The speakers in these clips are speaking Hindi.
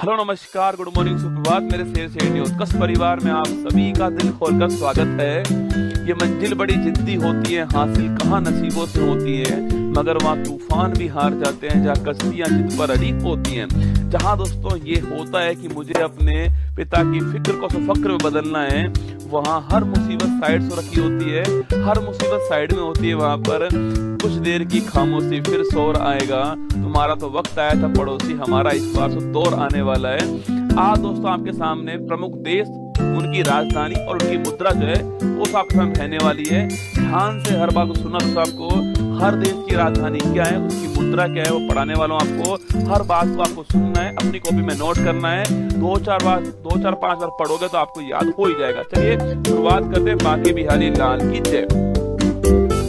हेलो नमस्कार गुड मॉर्निंग सुप्रभात मेरे शेर शेरनी उत्कर्ष परिवार में आप सभी का दिल खोलकर स्वागत है। ये मंजिल बड़ी जिद्दी होती है, हासिल कहाँ नसीबों से होती है, मगर वहाँ तूफान भी हार जाते हैं जहाँ कश्तियां जिद पर अड़ी होती हैं। जहाँ दोस्तों ये होता है कि मुझे अपने पिता की फिक्र को फक्र में बदलना है, वहाँ हर मुसीबत साइड से रखी होती है, हर मुसीबत साइड में होती है। वहाँ पर कुछ देर की खामोशी फिर शोर आएगा, तुम्हारा तो वक्त आया था पड़ोसी, हमारा इस बार से दौर आने वाला है। आज दोस्तों आपके सामने प्रमुख देश, उनकी राजधानी और उनकी मुद्रा जो है वो आपके सामने रहने वाली है। ध्यान से हर बात को सुनना दोस्तों, आपको हर देश की राजधानी क्या है, उसकी मुद्रा क्या है, वो पढ़ाने वालों आपको हर बात को आपको सुनना है, अपनी कॉपी में नोट करना है। 2-4 बार पढ़ोगे तो आपको याद हो ही जाएगा। चलिए शुरुआत करते हैं। बाकी बिहारी लाल की जय।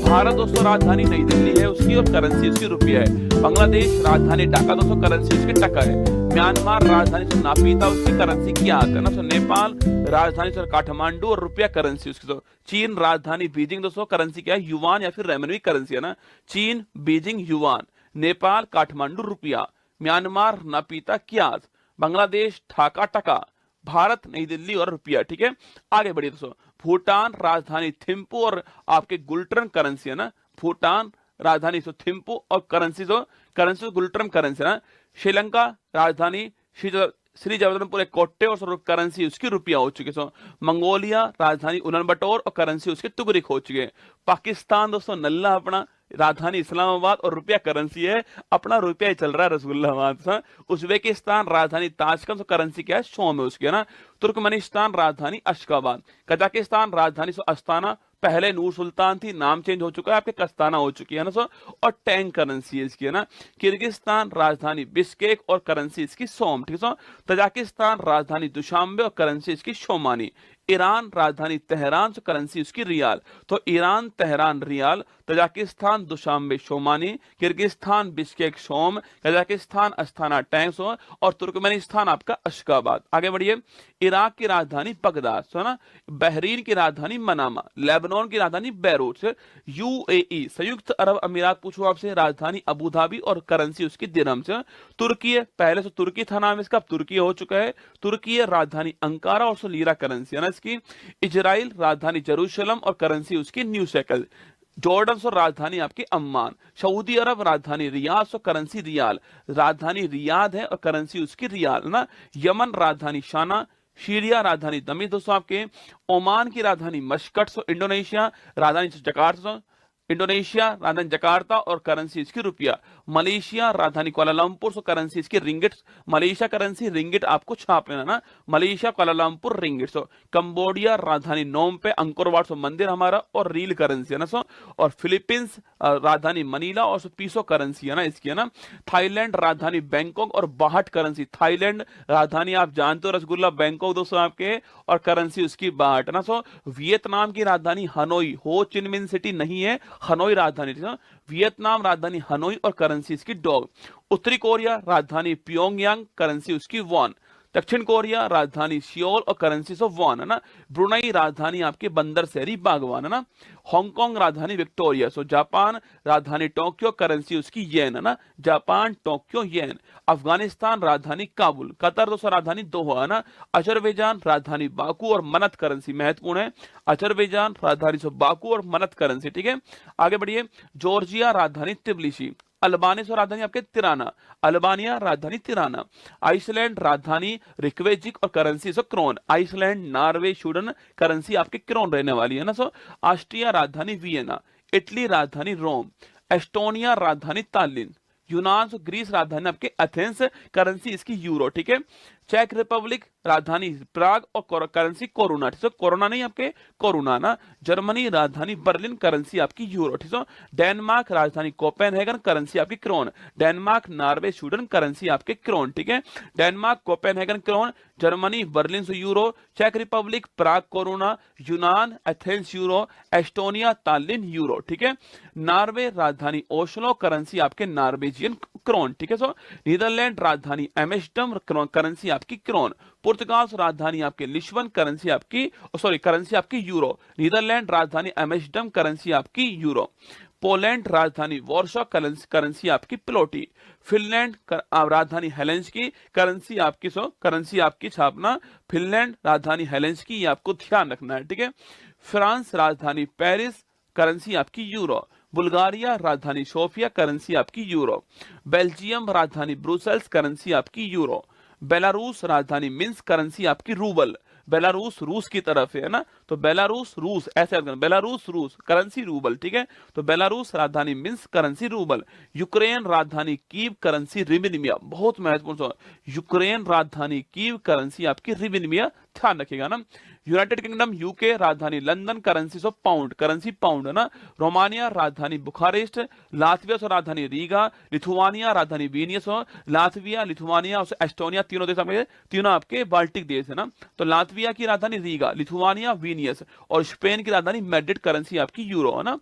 भारत दोस्तों राजधानी नई दिल्ली है उसकी, और करेंसी उसकी रुपया है। बांग्लादेश राजधानी ढाका दोस्तों, करेंसी उसकी टका है। म्यांमार राजधानी से नापीता, उसकी करेंसी क्या आता है ना। नेपाल राजधानी से काठमांडू और रुपया करेंसी उसकी। तो चीन राजधानी बीजिंग दोस्तों, करेंसी क्या है, युवान या फिर रेमनवी करेंसी है ना। चीन बीजिंग युवान, नेपाल काठमांडू रुपया, म्यांमार नापीता क्यास, बांग्लादेश ढाका टका, भारत नई दिल्ली और रुपया। ठीक है, आगे बढ़िए दोस्तों। भूटान राजधानी थिम्पू और आपके गुल्टर्न करेंसी है ना। भूटान राजधानी थिम्पू और करेंसी गुल्टर्न करेंसी है ना। श्रीलंका राजधानी श्री जगन्नाथपुर कोट्टे और करेंसी उसकी रुपया हो चुकी है। मंगोलिया राजधानी उलानबटोर और करेंसी उसकी तुगरिक हो चुकी है। पाकिस्तान दोस्तों नल्ला अपना, राजधानी इस्लामाबाद और रुपया करेंसी है, अपना रुपया ही चल रहा है रसगुल्लाबाद। उज्बेकिस्तान राजधानी ताशकंद, करेंसी क्या है, शोम है उसकी है ना। तुर्कमेनिस्तान राजधानी अशगाबाद, कजाकिस्तान राजधानी अस्ताना, पहले नूर सुल्तान थी, नाम चेंज हो चुका है, आपके कस्ताना हो चुकी है ना सो, और टैंक करेंसी है इसकी है ना। किर्गिस्तान राजधानी बिश्केक और करेंसी इसकी सोम। ठीक है। तजाकिस्तान राजधानी दुशांबे और करेंसी इसकी शोमानी। ईरान राजधानी तेहरान से, करेंसी उसकी रियाल। तो Iran Tehran rial, Tajikistan Dushanbe somoni, Kyrgyzstan Bishkek som, Kazakhstan Astana tenge और तुर्कमेनिस्तान आपका अशगाबाद। आगे बढ़िए। इराक की राजधानी बगदाद है ना। बहरीन की राजधानी मनामा, लेबनान की राजधानी बैरूत, यूएई संयुक्त अरब अमीरात पूछो आपसे, राजधानी अबू धाबी और करेंसी उसकी दिरहम से। तुर्की पहले से तुर्की था नाम इसका, अब तुर्की हो चुका है। तुर्की राजधानी अंकारा और लीरा करेंसी है ना इसकी। इजराइल राजधानी जेरूशलम और करेंसी उसकी न्यू शेकल। जॉर्डन और राजधानी आपकी अम्मान। सऊदी अरब राजधानी रियाद और करेंसी रियाल, राजधानी रियाद है और करेंसी उसकी रियाल ना। यमन राजधानी शाना, सीरिया राजधानी दमिश्क दोस्तों आपके। ओमान की राजधानी मस्कट, इंडोनेशिया राजधानी जकार्ता, इंडोनेशिया राजधानी जकार्ता और करेंसी इसकी रुपया। मलेशिया राजधानी कुआलालंपुर, सो करेंसी इसकी रिंगिट। मलेशिया करेंसी रिंगिट आपको छाप लेना ना, मलेशिया कुआलालंपुर रिंगिट। सो कंबोडिया राजधानी नोम पे, अंकोरवाट सो मंदिर हमारा और रील करेंसी है ना सो। और फिलीपींस राजधानी मनीला और पीसो करेंसी है ना इसकी है ना। थाईलैंड राजधानी बैंकॉक और बाहट करेंसी। थाईलैंड राजधानी आप जानते हो रसगुल्ला, बैंकॉक दोस्तों आपके, और करेंसी उसकी बाहट है ना सो। वियतनाम की राजधानी हनोई, हो चिनमिन सिटी नहीं है, हनोई राजधानी। वियतनाम राजधानी हनोई और करेंसी इसकी डॉग। उत्तरी कोरिया राजधानी प्योंगयांग, करेंसी उसकी वॉन। दक्षिण कोरिया राजधानी सियोल और करेंसी सो वॉन है ना। ब्रुनई राजधानी आपके बंदर शहरी बागवान है ना। हांगकांग राजधानी विक्टोरिया। सो जापान राजधानी टोक्यो, करेंसी उसकी येन है ना, जापान टोक्यो येन। अफगानिस्तान राजधानी काबुल, कतर दोस्तों राजधानी दोहा है ना। अजरबैजान राजधानी बाकू और मनत, करेंसी महत्वपूर्ण है, अजरबैजान राजधानी सो बाकू और मनत करेंसी। ठीक है, आगे बढ़िए। जॉर्जिया राजधानी तिब्लिसी। अल्बानिया राजधानी आपके तिराना, अल्बानिया राजधानी तिराना। आइसलैंड राजधानी रिक्वेजिक और currency so krone, Iceland Norway Sweden, currency आपके क्रोन रहने वाली है ना सो। ऑस्ट्रिया राजधानी वियना, इटली राजधानी रोम, एस्टोनिया राजधानी तालिन, यूनान सो ग्रीस राजधानी आपके एथेंस, करेंसी इसकी यूरो। ठीक है। चेक रिपब्लिक राजधानी प्राग और करेंसी कोरोना। ठीक है, कोरोना नहीं आपके कोरोना ना। जर्मनी राजधानी बर्लिन, करेंसी आपकी यूरो। ठीक है। डेनमार्क राजधानी कोपेनहेगन, करेंसी आपकी krone. Denmark Norway Sweden, currency आपके क्रोन। ठीक है, Denmark Copenhagen krone, Germany Berlin से यूरो, चेक रिपब्लिक प्राग कोरोना, यूनान Athens euro, Estonia Tallinn euro. ठीक है। नॉर्वे राजधानी ओस्लो, करेंसी आपके नॉर्वेजियन क्रोन। ठीक है। सो नीदरलैंड राजधानी एम्स्टर्डम, करेंसी आपकी क्रोन। पुर्तगाल राजधानी आपके लिस्बन, करेंसी आपकी यूरो। नीदरलैंड राजधानी एम्स्टर्डम, करेंसी आपकी यूरो। पोलैंड राजधानी वॉर्सो, करेंसी आपकी प्लोटी। फिनलैंड राजधानी हेलेंस्की, करेंसी आपकी छापना फिनलैंड राजधानी हेलेंस्की, ये आपको ध्यान रखना है, ठीक है। फ्रांस राजधानी पेरिस, करेंसी आपकी यूरो। बुल्गारिया राजधानी सोफिया, करेंसी आपकी यूरो। बेल्जियम राजधानी ब्रुसेल्स, करेंसी आपकी यूरो। बेलारूस राजधानी मिन्स्क, करेंसी आपकी रूबल। बेलारूस रूस की तरफ है ना, तो बेलारूस रूस ऐसे बेलारूस रूस, करेंसी रूबल, ठीक है। तो बेलारूस राजधानी मिन्स्क, करेंसी रूबल। यूक्रेन राजधानी कीव, करेंसी रिबिनिमिया, बहुत महत्वपूर्ण। यूक्रेन राजधानी कीव, करेंसी आपकी रिबिनिमिया, ध्यान रखिएगा ना। यूनाइटेड किंगडम यूके राजधानी London, currency of pound, currency pound है ना। रोमानिया राजधानी बुखारेस्ट, लातविया से राजधानी रीगा, लिथुआनिया राजधानी विनियस, लातविया लिथुआनिया और एस्टोनिया तीनों देश आपके, तीनों आपके बाल्टिक देश है ना। तो लातविया की राजधानी रीगा, लिथुआनिया विनियस और स्पेन की राजधानी मैड्रिड, करेंसी आपकी यूरो है ना।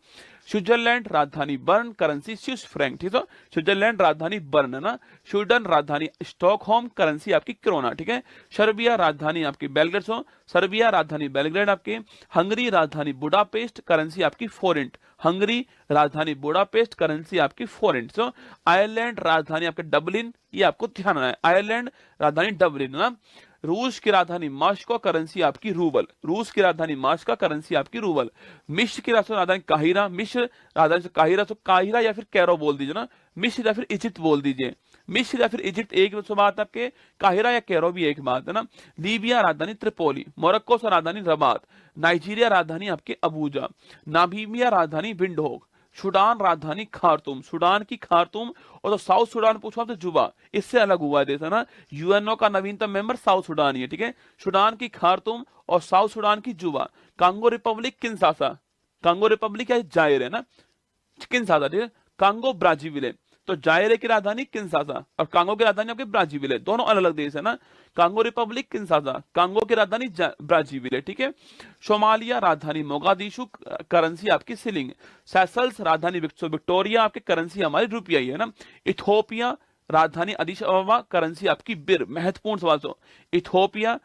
स्विट्जरलैंड राजधानी बर्न, करेंसी स्विस फ्रैंक, ठीक है। स्विट्जरलैंड राजधानी बर्न है ना। स्वीडन राजधानी स्टॉकहोम, करेंसी आपकी क्रोना, ठीक है। सर्बिया राजधानी आपकी बेलग्रेड, सर्बिया राजधानी बेलग्रेड आपकी। हंगरी राजधानी बुडापेस्ट, करेंसी आपकी फोरेंट, हंगरी राजधानी बुडापेस्ट, करेंसी आपकी फोरेंट। आयरलैंड राजधानी आपके डबलिन, ये आपको ध्यान रखना है, आयरलैंड राजधानी डबलिन ना। रूस की राजधानी मास्को, करेंसी आपकी रूबल, रूस की राजधानी मास्को, करेंसी आपकी रूबल। मिस्र की राजधानी काहिरा, मिस्र राजधानी काहिरा, तो काहिरा या फिर कैरो बोल दीजिए ना, मिस्र या फिर इजिप्ट बोल दीजिए, मिस्र या फिर इजिप्ट एक बात आपके, काहिरा या कैरो भी एक बात है ना। लीबिया राजधानी त्रिपोली, मोरक्को से राजधानी रबात, नाइजीरिया राजधानी आपके अबूजा, नामीबिया राजधानी विंडहोक, सूडान राजधानी खार्तूम, सूडान की खार्तूम, और तो साउथ सूडान पूछा तो जुबा, इससे अलग हुआ है देश है ना। यूएनओ का नवीनतम मेंबर साउथ सूडान ही है, ठीक है। सूडान की खार्तूम और साउथ सूडान की जुबा। Congo Republic Kinshasa, Congo Republic या जायर है ना, किंशासा, ठीक है। कांगो ब्राजीविले, तो जायरे की राजधानी किंशासा और कांगो की राजधानी आपके ब्राजीविले, दोनों अलग अलग देश है ना। कांगो रिपब्लिक किंशासा, कांगो की राजधानी ब्राजीविले, ठीक है। सोमालिया राजधानी मोगादिशु, करेंसी आपकी सिलिंग। सेशल्स राजधानी विक्टोरिया, आपकी करेंसी हमारी रुपया ही है ना। इथोपिया राजधानी अदिश अबबा, करेंसी आपकी बिर, महत्वपूर्ण सवाल। तो इथोपिया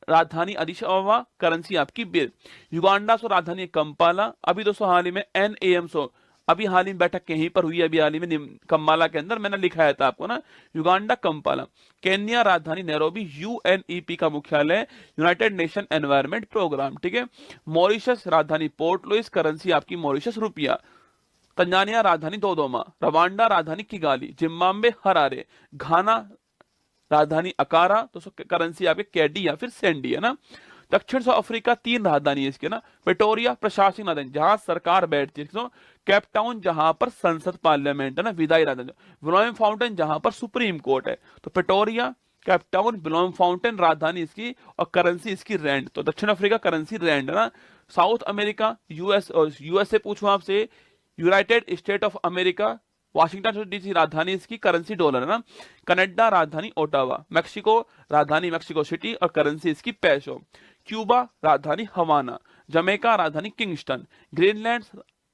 राजधानी अदिश अबबा, करेंसी आपकी बिर। युगांडा सो राजधानी कंपाला, अभी दोस्तों हाल ही में NAM सो, अभी हाल ही में बैठक यहीं पर हुई है, अभी हाल ही में कंपाला के अंदर, मैंने लिखाया था आपको ना, युगांडा कंपाला। केन्या राजधानी नैरोबी, UNEP का मुख्यालय, यूनाइटेड नेशन एनवायरनमेंट प्रोग्राम, ठीक है। मॉरिशस राजधानी पोर्ट लुइस, करेंसी आपकी मॉरिशस रुपया। तंजानिया राजधानी दोदोमा, रवांडा राजधानी किगाली, जिम्बाब्वे हरारे, घाना राजधानी अकारा, तो करेंसी आपके कैडी या फिर सेंडी है ना। दक्षिण अफ्रीका तीन राजधानी है इसके ना, प्रिटोरिया प्रशासनिक राजधानी जहां सरकार बैठती है, केप टाउन जहां पर संसद पार्लियामेंट है ना, विधायी राजधानी। विलोम फाउंटेन जहां पर सुप्रीम कोर्ट है, तो प्रिटोरिया, केप टाउन, विलोम फाउंटेन राजधानी इसकी और करेंसी इसकी रैंड, तो दक्षिण अफ्रीका करेंसी रैंड है ना। साउथ अमेरिका यूएसए पूछूं आपसे, United state of America, Washington DC राजधानी इसकी, करेंसी डॉलर है ना। कनाडा राजधानी ओटावा, मैक्सिको राजधानी मैक्सिको सिटी और करेंसी इसकी पेसो। क्यूबा राजधानी हवाना, जमैका राजधानी किंगस्टन, ग्रीनलैंड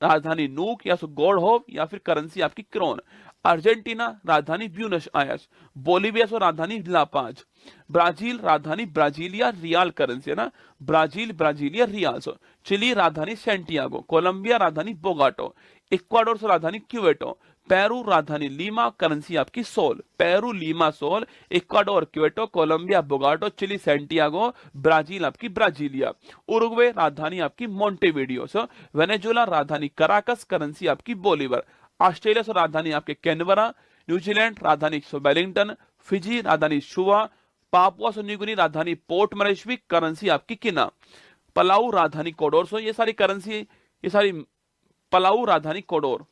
राजधानी नूक या गॉड होप या फिर करेंसी आपकी क्रोन। अर्जेंटीना राजधानी ब्यूनस आयर्स, बोलिविया सो राजधानी लापाज, ब्राजील राजधानी ब्राजीलिया रियाल, करेंसी है ना, ब्राजील ब्राजीलिया रियाल। चिली राजधानी सेंटियागो, कोलंबिया राजधानी बोगाटो, इक्वाडोर से राजधानी क्यूवेटो, पेरू राजधानी लीमा, करेंसी आपकी sol, Peru Lima sol, Ecuador Quito, Colombia Bogota, Chile Santiago, Brazil आपकी ब्राजीलिया। उरुग्वे राजधानी आपकी मोंटेविडियो, वेनेजुला राजधानी कराकस, करेंसी आपकी बोलीवर। ऑस्ट्रेलिया से राजधानी आपके कैनबरा, न्यूजीलैंड राजधानी वेलिंगटन, फिजी राजधानी शुवा, पापुआ न्यूगिनी राजधानी पोर्ट मरेस्वी, करेंसी आपकी किना। पलाऊ राजधानी कोडोर, ये सारी करेंसी, ये सारी, पलाऊ राजधानी कोडोर,